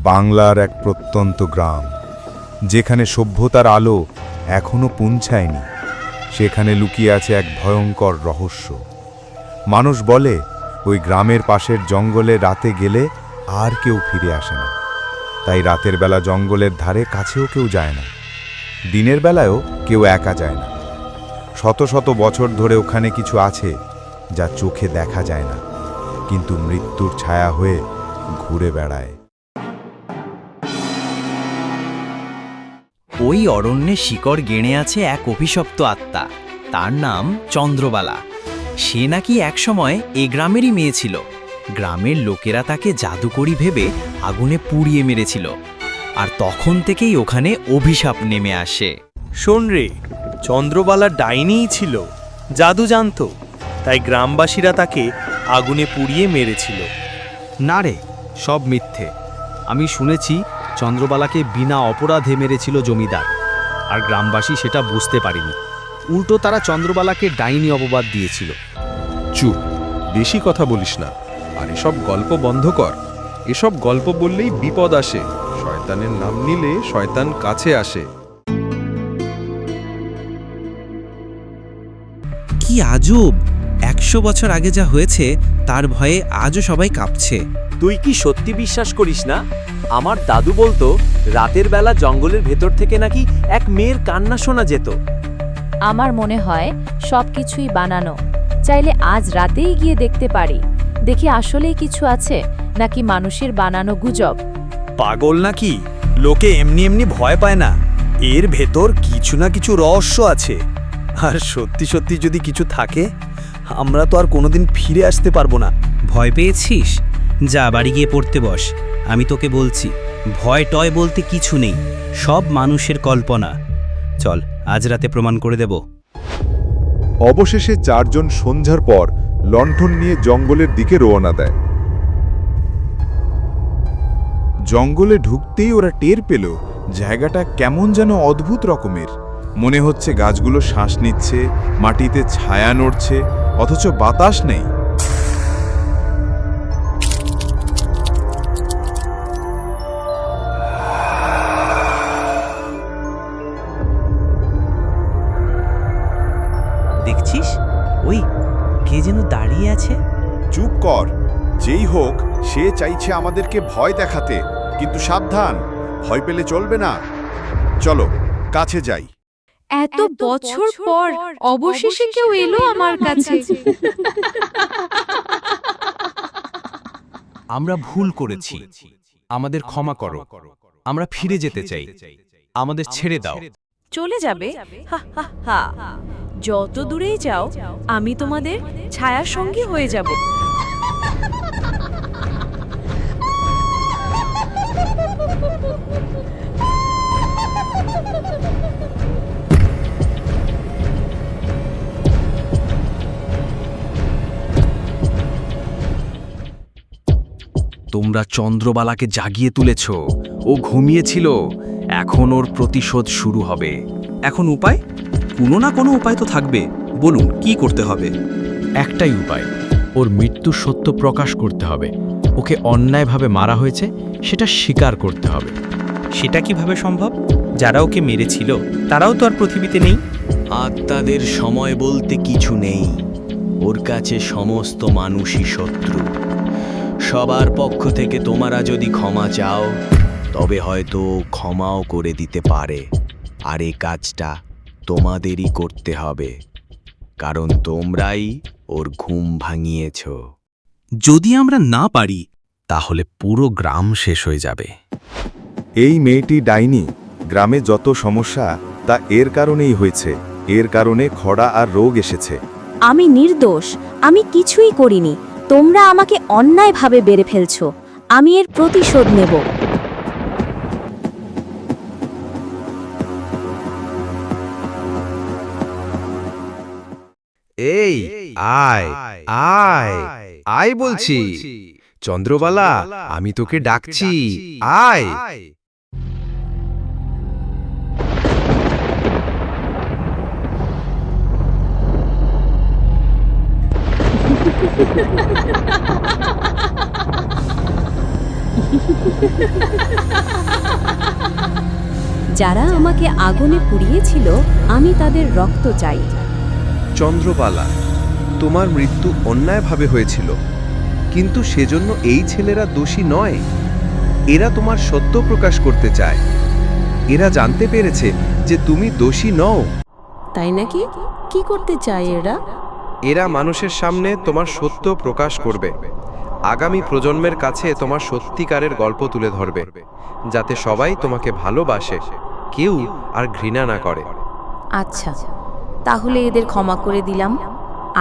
বাংলার এক প্রত্যন্ত গ্রাম, যেখানে সভ্যতার আলো এখনো পৌঁছায়নি। সেখানে লুকিয়ে আছে এক ভয়ঙ্কর রহস্য। মানুষ বলে ওই গ্রামের পাশের জঙ্গলে রাতে গেলে আর কেউ ফিরে আসে না। তাই রাতের বেলা জঙ্গলের ধারে কাছেও কেউ যায় না। দিনের বেলায়ও কেউ একা যায় না। শত শত বছর ধরে ওখানে কিছু আছে যা চোখে দেখা যায় না, কিন্তু মৃত্যুর ছায়া হয়ে ঘুরে বেড়ায়। ওই অরণ্যে শিকড় গেড়ে আছে এক অভিশপ্ত আত্মা। তার নাম চন্দ্রবালা। সে নাকি একসময় এ গ্রামেরই মেয়ে ছিল। গ্রামের লোকেরা তাকে জাদুকরি ভেবে আগুনে পুড়িয়ে মেরেছিল, আর তখন থেকেই ওখানে অভিশাপ নেমে আসে। শোন রে, চন্দ্রবালা ডাইনিই ছিল, জাদু জানতো, তাই গ্রামবাসীরা তাকে আগুনে পুড়িয়ে মেরেছিল। না রে, সব মিথ্যে। আমি শুনেছি চন্দ্রবালাকে বিনা অপরাধে মেরেছিল জমিদার, আর গ্রামবাসী সেটা বুঝতে পারেনি। উল্টো তারা চন্দ্রবালাকে ডাইনি অপবাদ দিয়েছিল। চুপ, বেশি কথা বলিস না। আর এসব গল্প বন্ধ কর। এসব গল্প বললেই বিপদ আসে। শয়তানের নাম নিলে শয়তান কাছে আসে। কি আজব! 100 বছর আগে যা হয়েছে তার ভয়ে আজও সবাই কাঁপছে। তুই কি সত্যি বিশ্বাস করিস না? আমার দাদু বলতো রাতের বেলা জঙ্গলের ভেতর থেকে নাকি এক মেয়ের কান্না শোনা যেত। আমার মনে হয় সবকিছুই বানানো। চাইলে আজ রাতেই গিয়ে দেখতে পারি, দেখি আসলেই কিছু আছে নাকি মানুষের বানানো গুজব। পাগল নাকি? লোকে এমনি এমনি ভয় পায় না। এর ভেতর কিছু না কিছু রহস্য আছে। আর সত্যি সত্যি যদি কিছু থাকে, আমরা তো আর কোনোদিন ফিরে আসতে পারবো না। ভয় পেয়েছিস? যা বাড়ি গিয়ে পড়তে বস। আমি তোকে বলছি, ভয় টয় বলতে কিছু নেই, সব মানুষের কল্পনা। চল, আজ রাতে প্রমাণ করে দেব। অবশেষে চারজন সন্ধ্যার পর লণ্ঠন নিয়ে জঙ্গলের দিকে রওনা দেয়। জঙ্গলে ঢুকতেই ওরা টের পেল জায়গাটা কেমন যেন অদ্ভুত রকমের। মনে হচ্ছে গাছগুলো শ্বাস নিচ্ছে, মাটিতে ছায়া নড়ছে, অথচ বাতাস নেই। দেখছিস, ওই কে যেন দাঁড়িয়ে আছে। চুপ কর। যেই হোক, সে চাইছে আমাদেরকে ভয় দেখাতে, কিন্তু সাবধান, ভয় পেলে চলবে না। চলো কাছে যাই। এত বছর পর অবশেষে কেউ এলো আমার কাছে। আমরা ভুল করেছি, আমাদের ক্ষমা করো। আমরা ফিরে যেতে চাই, আমাদের ছেড়ে দাও। চলে যাবে? হা হা হা। যত দূরেই যাও, আমি তোমাদের ছায়ার সঙ্গী হয়ে যাব। তোমরা চন্দ্রবালাকে জাগিয়ে তুলেছ। ও ঘুমিয়েছিল, এখন ওর প্রতিশোধ শুরু হবে। এখন উপায়? কোনো না কোনো উপায় তো থাকবে। বলুন, কি করতে হবে? একটাই উপায়, ওর মৃত্যুর সত্য প্রকাশ করতে হবে। ওকে অন্যায়ভাবে মারা হয়েছে সেটা স্বীকার করতে হবে। সেটা কিভাবে সম্ভব? যারা ওকে মেরেছিল তারাও তো আর পৃথিবীতে নেই। আত্মাদের সময় বলতে কিছু নেই। ওর কাছে সমস্ত মানুষই শত্রু। সবার পক্ষ থেকে তোমরা যদি ক্ষমা চাও, তবে হয়তো ক্ষমাও করে দিতে পারে। আর এই কাজটা তোমাদেরই করতে হবে, কারণ তোমরাই ওর ঘুম ভাঙিয়েছ। যদি আমরা না পারি, তাহলে পুরো গ্রাম শেষ হয়ে যাবে। এই মেয়েটি ডাইনি। গ্রামে যত সমস্যা তা এর কারণেই হয়েছে। এর কারণে খরা আর রোগ এসেছে। আমি নির্দোষ, আমি কিছুই করিনি। তোমরা আমাকে অন্যায়ভাবে বেড়ে ফেলছো। আমি এর প্রতিশোধ নেব। এই আয় আয় আয় বলছি। চন্দ্রবালা, আমি তোকে ডাকছি, আয়। যারা আমাকে আগুনে পুড়িয়েছিল আমি তাদের রক্ত চাই। চন্দ্রবালা, তোমার মৃত্যু অন্যায়ভাবে হয়েছিল, কিন্তু সেজন্য এই ছেলেরা দোষী নয়। এরা তোমার সত্য প্রকাশ করতে চায়। এরা জানতে পেরেছে যে তুমি দোষী নও। তাই নাকি? কি করতে চায় এরা? এরা মানুষের সামনে তোমার সত্য প্রকাশ করবে, আগামী প্রজন্মের কাছে তোমার সত্যিকারের গল্প তুলে ধরবে, যাতে সবাই তোমাকে ভালোবাসে, কেউ আর ঘৃণা না করে। আচ্ছা, তাহলে এদের ক্ষমা করে দিলাম।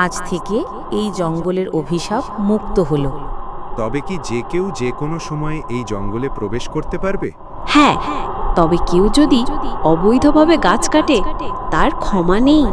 আজ থেকে এই জঙ্গলের অভিশাপ মুক্ত হলো। তবে কি যে কেউ যে কোনো সময় এই জঙ্গলে প্রবেশ করতে পারবে? হ্যাঁ, তবে কেউ যদি অবৈধভাবে গাছ কাটে তার ক্ষমা নেই।